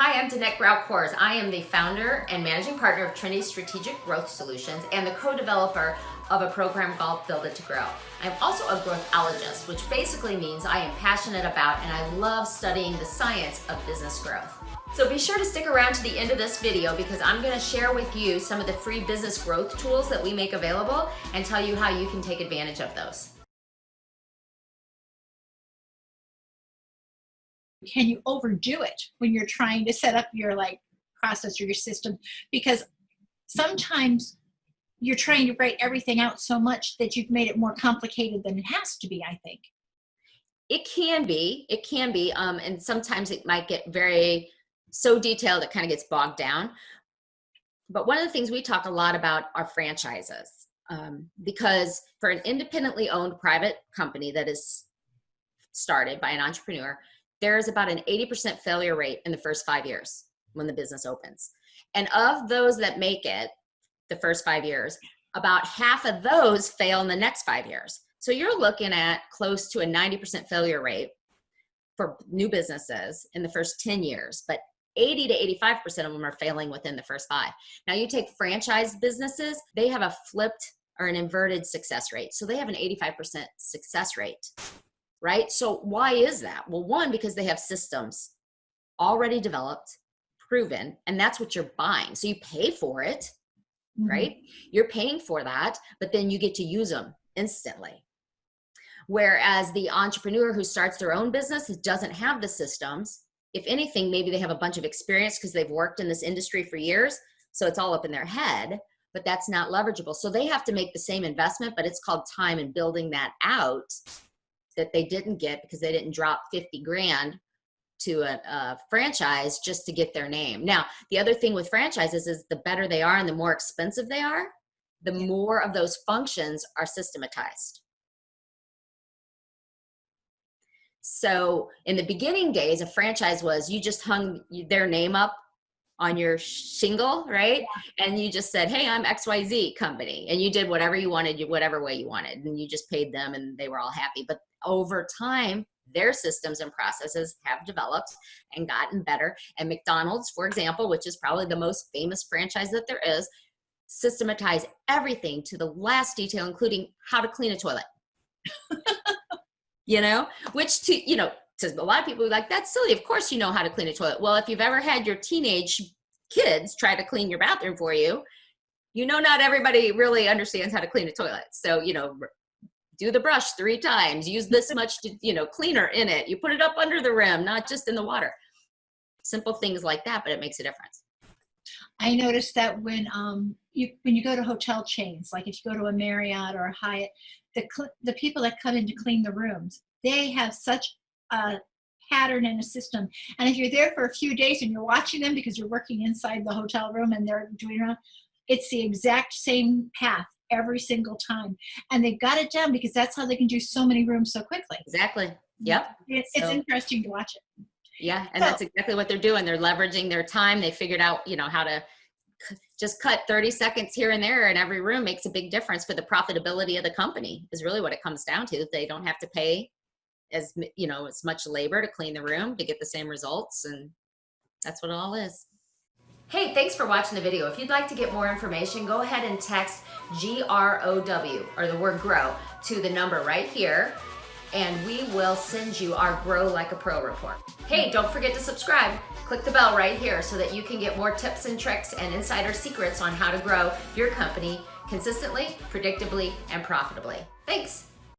Hi, I'm Danette Grau Kohrs. I am the founder and managing partner of Trinity Strategic Growth Solutions and the co-developer of a program called Build It to Grow. I'm also a growthologist, which basically means I am passionate about and I love studying the science of business growth. So be sure to stick around to the end of this video because I'm going to share with you some of the free business growth tools that we make available and tell you how you can take advantage of those. Can you overdo it when you're trying to set up your process or your system? Because sometimes you're trying to write everything out so much that you've made it more complicated than it has to be, I think. It can be, and sometimes it might get so detailed it kind of gets bogged down. But one of the things we talk a lot about are franchises, because for an independently owned private company that is started by an entrepreneur, there's about an 80% failure rate in the first 5 years when the business opens. And of those that make it the first 5 years, about half of those fail in the next 5 years. So you're looking at close to a 90% failure rate for new businesses in the first 10 years, but 80 to 85% of them are failing within the first 5. Now you take franchise businesses, they have a flipped or an inverted success rate. So they have an 85% success rate. Right? So why is that? Well, one, because they have systems already developed, proven, and that's what you're buying. So you pay for it, right? You're paying for that, but then you get to use them instantly. Whereas the entrepreneur who starts their own business doesn't have the systems. If anything, maybe they have a bunch of experience because they've worked in this industry for years. So it's all up in their head, but that's not leverageable. So they have to make the same investment, but it's called time and building that out that they didn't get because they didn't drop 50 grand to a franchise just to get their name. Now, the other thing with franchises is the better they are and the more expensive they are, the more of those functions are systematized. So in the beginning days, a franchise was you just hung their name up on your shingle, right? Yeah. And you just said, hey, I'm XYZ company. And you did whatever you wanted, whatever way you wanted. And you just paid them and they were all happy. But over time, their systems and processes have developed and gotten better. And McDonald's, for example, which is probably the most famous franchise that there is, systematize everything to the last detail, including how to clean a toilet. Which to a lot of people are like, that's silly. Of course you know how to clean a toilet. Well, if you've ever had your teenage kids try to clean your bathroom for you, not everybody really understands how to clean a toilet. So, do the brush 3 times, use this much, cleaner in it. You put it up under the rim, not just in the water. Simple things like that, but it makes a difference. I noticed that when you go to hotel chains, like if you go to a Marriott or a Hyatt, the people that come in to clean the rooms, they have such a pattern and a system. And if you're there for a few days and you're watching them because you're working inside the hotel room and they're doing around, it's the exact same path every single time. And they've got it down because that's how they can do so many rooms so quickly. Exactly. Yep. It's interesting to watch it. Yeah. And that's exactly what they're doing. They're leveraging their time. They figured out, how to just cut 30 seconds here and there in every room makes a big difference for the profitability of the company is really what it comes down to. They don't have to pay as much labor to clean the room to get the same results. And that's what it all is. Hey, thanks for watching the video. If you'd like to get more information, go ahead and text GROW or the word grow to the number right here, and we will send you our Grow Like a Pro report. Hey, don't forget to subscribe. Click the bell right here so that you can get more tips and tricks and insider secrets on how to grow your company consistently, predictably, and profitably. Thanks.